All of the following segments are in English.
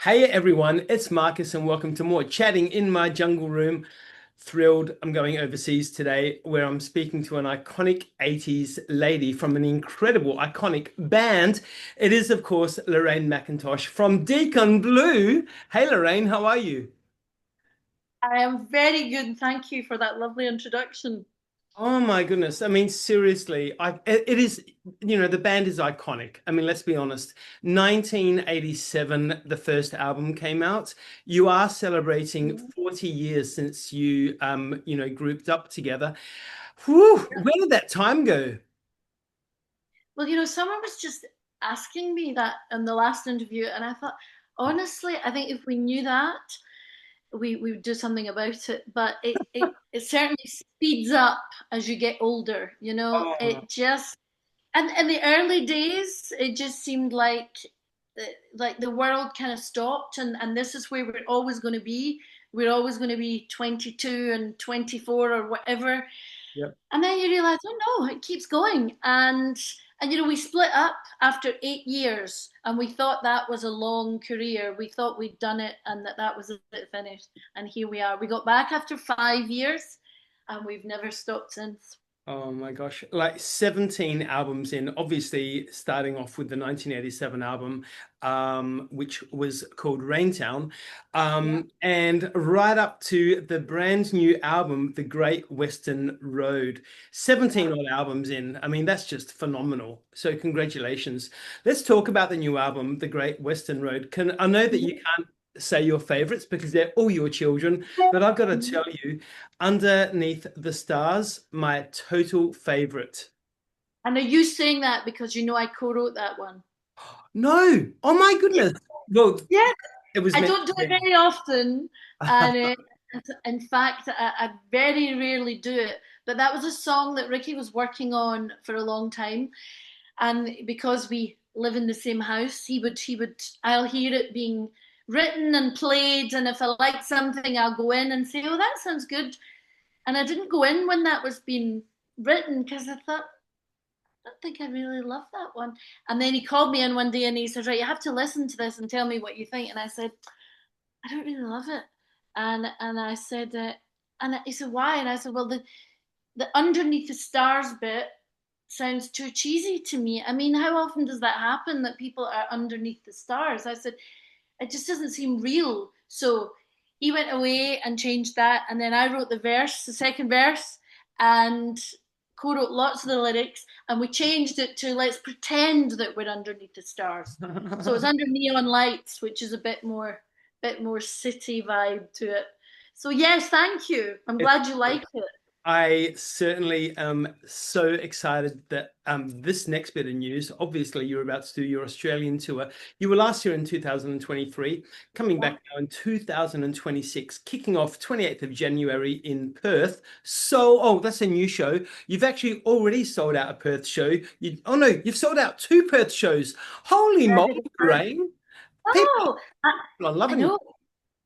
Hey everyone, it's Marcus and welcome to more chatting in my jungle room. Thrilled I'm going overseas today where I'm speaking to an iconic 80s lady from an incredible iconic band. It is of course Lorraine McIntosh from Deacon Blue. Hey Lorraine, how are you? I am very good. Thank you for that lovely introduction. Oh my goodness. I mean, seriously, it is, the band is iconic. I mean, let's be honest. 1987, the first album came out. You are celebrating 40 years since you grouped up together. Whew, where did that time go? Well, someone was just asking me that in the last interview, and I thought, honestly, I think if we knew that, we would do something about it. But it certainly speeds up as you get older. Oh, It just and in the early days, it just seemed like the world kind of stopped, and this is where we're always going to be. We're always going to be 22 and 24 or whatever. yep. And then you realize, oh no, it keeps going. And we split up after 8 years, and we thought that was a long career. We thought we'd done it, and that was it, finished. And here we are. We got back after 5 years, and we've never stopped since. Oh my gosh, like 17 albums in, obviously starting off with the 1987 album, which was called Raintown, Yeah. and right up to the brand new album, The Great Western Road. 17 odd albums in. I mean, that's just phenomenal. So congratulations. Let's talk about the new album, The Great Western Road. I know that you can't say your favorites because they're all your children, but I've got to tell you, Underneath the Stars, my total favorite. And are you saying that because I co-wrote that one? No, oh my Yeah. goodness. Well, Yeah. it was I meant don't do to it be. very often, and in fact, I very rarely do it. But that was a song that Ricky was working on for a long time, and because we live in the same house, I'll hear it being written and played, and if I like something, I'll go in and say, "Oh, that sounds good." And I didn't go in when that was being written because I thought, I don't think I really love that one. And then he called me in one day and he said, "Right, you have to listen to this and tell me what you think." And I said, "I don't really love it." And I said, and he said, "Why?" And I said, "Well, the underneath the stars bit sounds too cheesy to me. I mean, how often does that happen that people are underneath the stars?" I said, "It just doesn't seem real." So he went away and changed that, and then I wrote the second verse, and co-wrote lots of the lyrics, and we changed it to "Let's pretend that we're underneath the stars." So it's under neon lights, which is a bit more city vibe to it. So yes, thank you. I'm glad you like it. I certainly am so excited that this next bit of news, obviously you're about to do your Australian tour. You were last year in 2023, coming Yeah. back now in 2026, kicking off 28th of January in Perth. So, oh, that's a new show. You've actually already sold out a Perth show. Oh no, you've sold out two Perth shows. Holy moly, Rain. People Oh, are I loving you. know.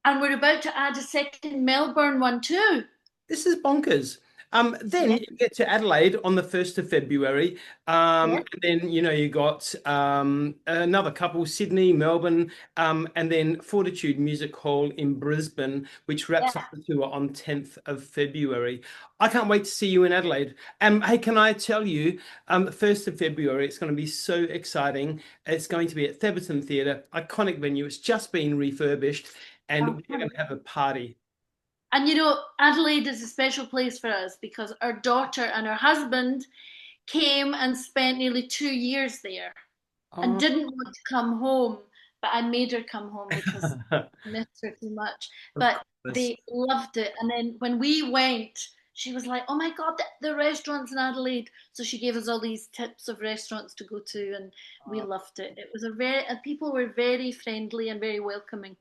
And we're about to add a second Melbourne one too. This is bonkers. Then Yeah, you get to Adelaide on the 1st of February. yeah, And then, you got another couple, Sydney, Melbourne, and then Fortitude Music Hall in Brisbane, which yeah. wraps up the tour on 10th of February. I can't wait to see you in Adelaide. And hey, can I tell you, 1st of February, it's going to be so exciting. It's going to be at Theberton Theatre, iconic venue. It's just been refurbished, and we're going to have a party. And Adelaide is a special place for us because our daughter and her husband came and spent nearly 2 years there and Oh. didn't want to come home, but I made her come home because I missed her too much. Of But course. they loved it. And then when we went, she was like, "Oh my God, the restaurants in Adelaide." So she gave us all these tips of restaurants to go to, and we loved it. It was and people were very friendly and very welcoming.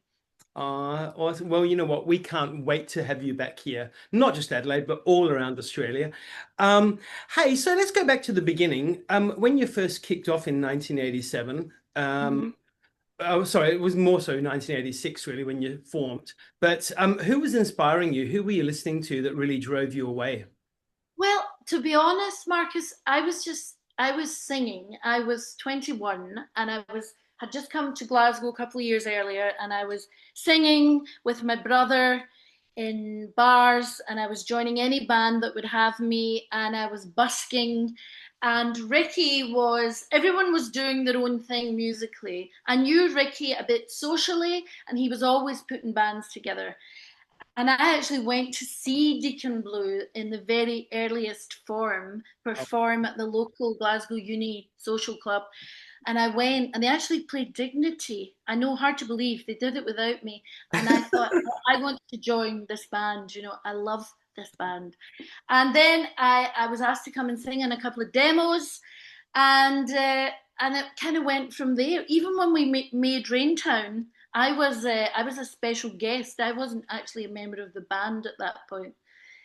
Awesome. Well, you know what? We can't wait to have you back here, not just Adelaide, but all around Australia. Um, hey, so let's go back to the beginning. When you first kicked off in 1987, Mhm. oh, sorry, it was more so 1986, really, when you formed. But who was inspiring you? Who were you listening to that really drove you away? Well, to be honest, Marcus, I was singing. I was 21 and I was had just come to Glasgow a couple of years earlier, and I was singing with my brother in bars, and I was joining any band that would have me, and I was busking. And everyone was doing their own thing musically. I knew Ricky a bit socially, and he was always putting bands together. And I actually went to see Deacon Blue in the very earliest form perform at the local Glasgow Uni Social Club. And I went, and they actually played Dignity. I know, hard to believe, they did it without me. And I thought, I want to join this band. I love this band. And then I was asked to come and sing in a couple of demos, and it kind of went from there. Even when we made Raintown, I was a special guest. I wasn't actually a member of the band at that point.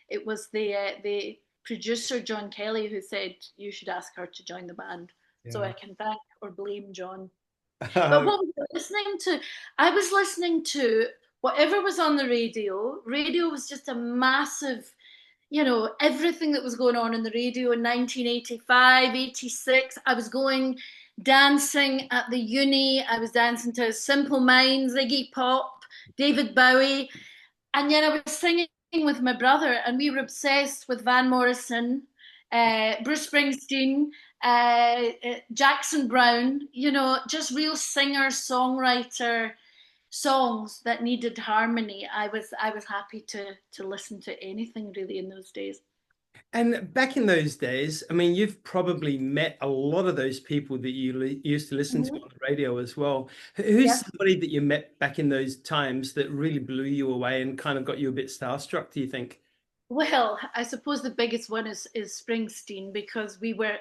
It was the producer John Kelly who said you should ask her to join the band. Yeah. So I can thank or blame John. But what was I listening to? I was listening to whatever was on the radio. Radio was just a massive, everything that was going on in the radio in 1985, 86. I was going dancing at the uni. I was dancing to Simple Minds, Iggy Pop, David Bowie. And yet I was singing with my brother, and we were obsessed with Van Morrison, Bruce Springsteen, Jackson Brown, just real singer, songwriter songs that needed harmony. I was happy to listen to anything really in those days. And back in those days, I mean, you've probably met a lot of those people that you used to listen to on the radio as well. Who's somebody that you met back in those times that really blew you away and kind of got you a bit starstruck, do you think? Well, I suppose the biggest one is Springsteen, because we were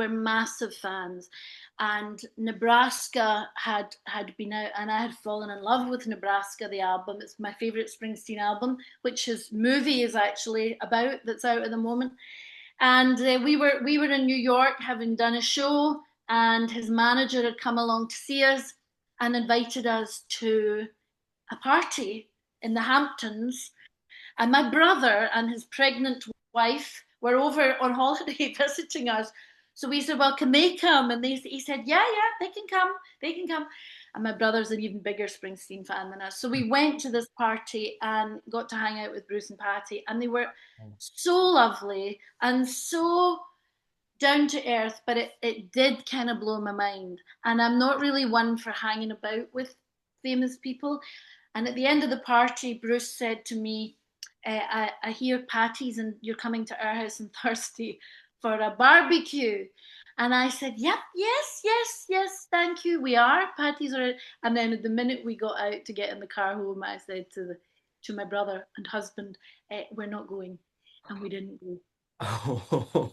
massive fans, and Nebraska had been out, and I had fallen in love with Nebraska, the album. It's my favorite Springsteen album, which his movie is actually about, that's out at the moment. And we were in New York having done a show, and his manager had come along to see us and invited us to a party in the Hamptons. And my brother and his pregnant wife were over on holiday visiting us. So we said, well, can they come? And he said, yeah, they can come. They can come. And my brother's an even bigger Springsteen fan than us. So we went to this party and got to hang out with Bruce and Patty. And they were so lovely and so down to earth, but it did kind of blow my mind. And I'm not really one for hanging about with famous people. And at the end of the party, Bruce said to me, I hear Patty's and you're coming to our house on Thursday for a barbecue. And I said, yep, yes, thank you. We are. Patty's are. And then at the minute we got out to get in the car home, I said to my brother and husband, we're not going. And we didn't go. Oh,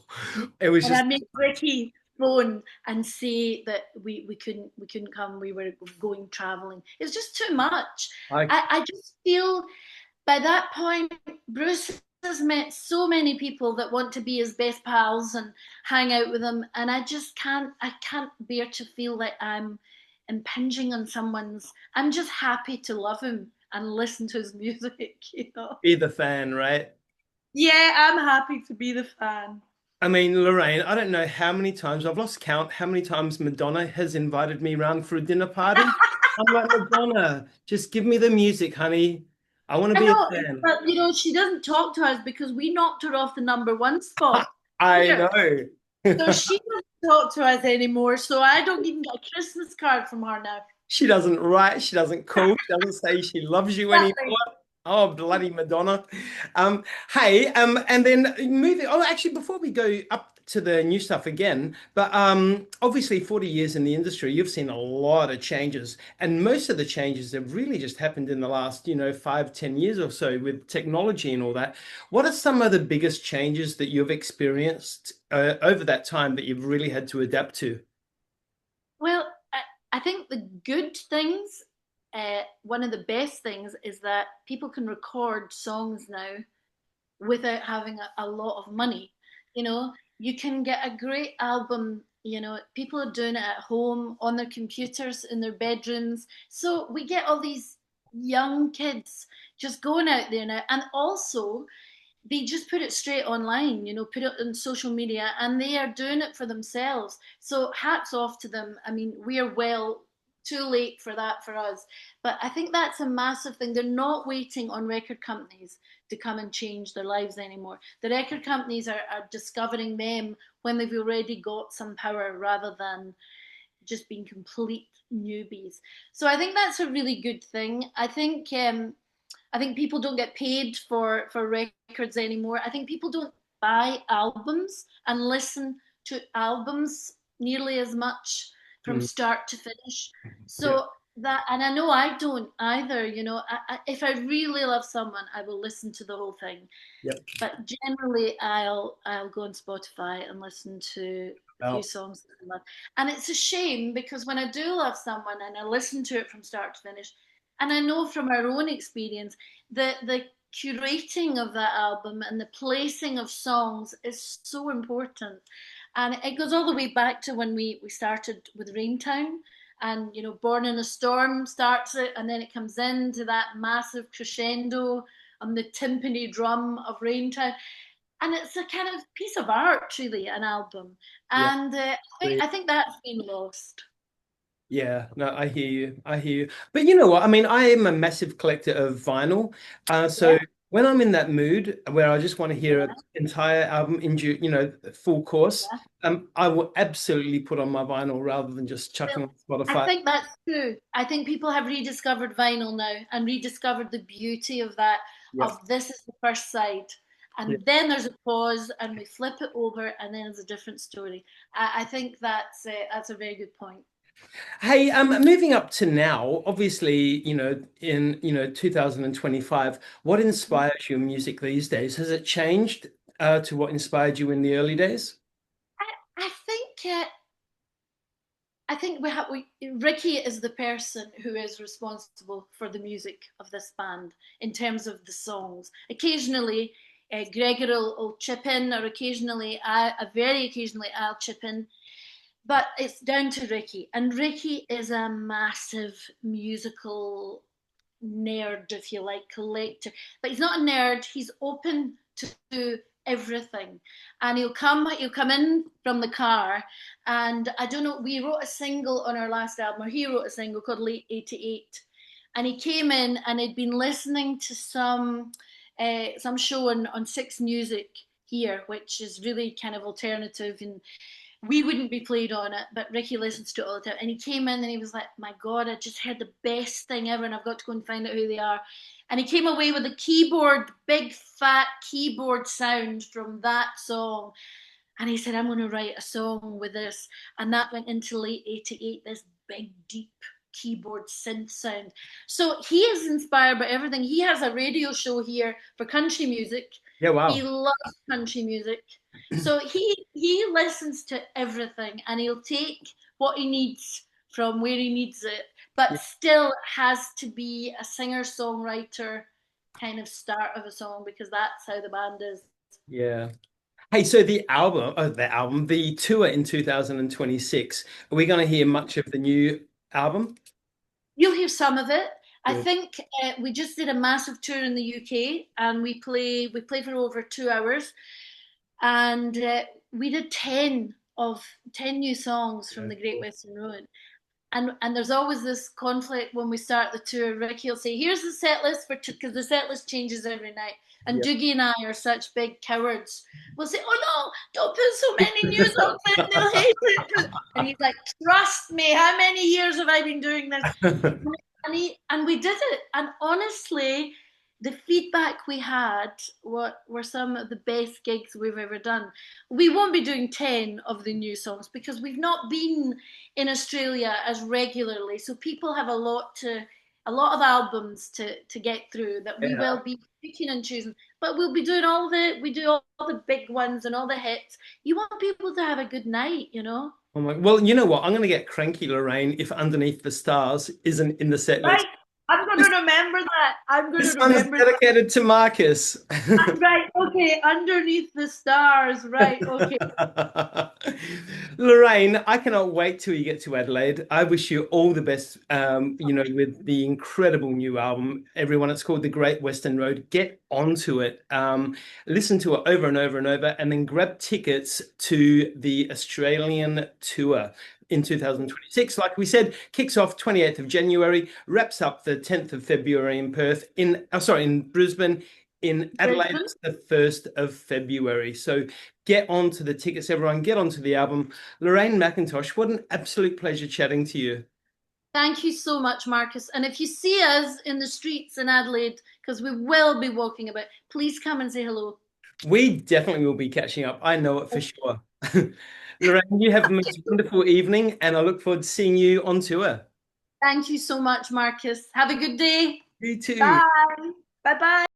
it was I made Ricky phone and say that we couldn't come. We were going traveling. It's just too much. I just feel by that point, Bruce has met so many people that want to be his best pals and hang out with him, and I can't bear to feel like I'm impinging on someone's. I'm just happy to love him and listen to his music, Be the fan, right? Yeah, I'm happy to be the fan. I mean, Lorraine, I don't know how many times, I've lost count, how many times Madonna has invited me around for a dinner party. I'm like, Madonna, just give me the music, honey. I want to be a fan. But she doesn't talk to us because we knocked her off the #1 spot. I know. So she doesn't talk to us anymore. So I don't even get a Christmas card from her now. She doesn't write. She doesn't call. She doesn't say she loves you anymore. Oh, bloody Madonna. Hey, and then moving. Oh, actually, before we go up to the new stuff again, but obviously 40 years in the industry, you've seen a lot of changes, and most of the changes have really just happened in the last, 5-10 years or so with technology and all that. What are some of the biggest changes that you've experienced over that time that you've really had to adapt to? Well, I think the good things, one of the best things is that people can record songs now without having a lot of money. You can get a great album, people are doing it at home on their computers in their bedrooms. So we get all these young kids just going out there now. And also they just put it straight online, put it on social media, and they are doing it for themselves. So hats off to them. I mean, we are well too late for that for us. But I think that's a massive thing. They're not waiting on record companies to come and change their lives anymore. The record companies are discovering them when they've already got some power rather than just being complete newbies. So I think that's a really good thing. I think people don't get paid for records anymore. I think people don't buy albums and listen to albums nearly as much from Mm. start to finish. Yeah. So that, and I know I don't either. If I really love someone, I will listen to the whole thing. Yep. But generally, I'll go on Spotify and listen to a few Well, songs that I love. And it's a shame because when I do love someone and I listen to it from start to finish, and I know from our own experience the curating of that album and the placing of songs is so important. And it goes all the way back to when we started with Raintown, and Born in a Storm starts it, and then it comes into that massive crescendo on the timpani drum of Raintown, and it's a kind of piece of art, really, an album. yeah. And I think that's been lost. Yeah, no, I hear you. I hear you. But you know what? I mean, I am a massive collector of vinyl. So Yeah, when I'm in that mood where I just want to hear an yeah, entire album in, full course, yeah. I will absolutely put on my vinyl rather than just Well, chucking on I Spotify. think that's true. I think people have rediscovered vinyl now and rediscovered the beauty of that, Yep. of this is the first side. Yeah. And then there's a pause and we flip it over and then it's a different story. I think that's a very good point. Hey, moving up to now, obviously, in 2025, what inspires your music these days? Has it changed to what inspired you in the early days? I think Ricky is the person who is responsible for the music of this band in terms of the songs. Occasionally, Gregor will chip in, or very occasionally, I'll chip in. But it's down to Ricky, and Ricky is a massive musical nerd, if you like, collector. But he's not a nerd. He's open to everything, and he'll come in from the car, and I don't know. We wrote a single on our last album, or he wrote a single called Late '88, and he came in and had been listening to some show on Six Music here, which is really kind of alternative, and we wouldn't be played on it, but Ricky listens to it all the time. And he came in and he was like, "My God, I just heard the best thing ever, and I've got to go and find out who they are." And he came away with a keyboard, big fat keyboard sound from that song. And he said, "I'm going to write a song with this." And that went into late '88, this big, deep keyboard synth sound. So he is inspired by everything. He has a radio show here for country music. Yeah, He wow. loves country music. So he listens to everything, and he'll take what he needs from where he needs it, but still has to be a singer songwriter kind of start of a song because that's how the band is. Yeah. Hey, so the tour in 2026, are we going to hear much of the new album? You'll hear some of it. I Good. think we just did a massive tour in the UK, and we play for over 2 hours, and we did 10 new songs from Yeah. the Great Western Road. And there's always this conflict when we start the tour. Ricky will say, "Here's the set list because the set list changes every night." And Yep. Doogie and I are such big cowards. We'll say, "Oh no, don't put so many new songs in, they'll hate it." And he's like, "Trust me, how many years have I been doing this?" And we did it. And honestly, the feedback we had were some of the best gigs we've ever done. We won't be doing 10 of the new songs because we've not been in Australia as regularly. So people have a lot of albums to get through that we Yeah. will be picking and choosing. But we'll be doing we do all the big ones and all the hits. You want people to have a good night. Oh my, well, you know what? I'm going to get cranky, Lorraine, if Underneath the Stars isn't in the set list. Right. I'm going to remember that. I'm going This to one is remember that. dedicated to Markus. Right, okay, underneath the stars, right, okay. Lorraine, I cannot wait till you get to Adelaide. I wish you all the best, with the incredible new album. Everyone, it's called The Great Western Road. Get onto it. Listen to it over and over and over, and then grab tickets to the Australian tour in 2026. Like we said, kicks off 28th of January, wraps up the 10th of February in Perth, in Brisbane. In Adelaide, Brisbane. it's the 1st of February. So get onto the tickets, everyone. Get onto the album. Lorraine McIntosh, what an absolute pleasure chatting to you. Thank you so much, Markus. And if you see us in the streets in Adelaide, because we will be walking about, please come and say hello. We definitely will be catching up. I know it for sure. Lorraine, you have a most wonderful evening, and I look forward to seeing you on tour. Thank you so much, Markus. Have a good day. You too. Bye. Bye-bye.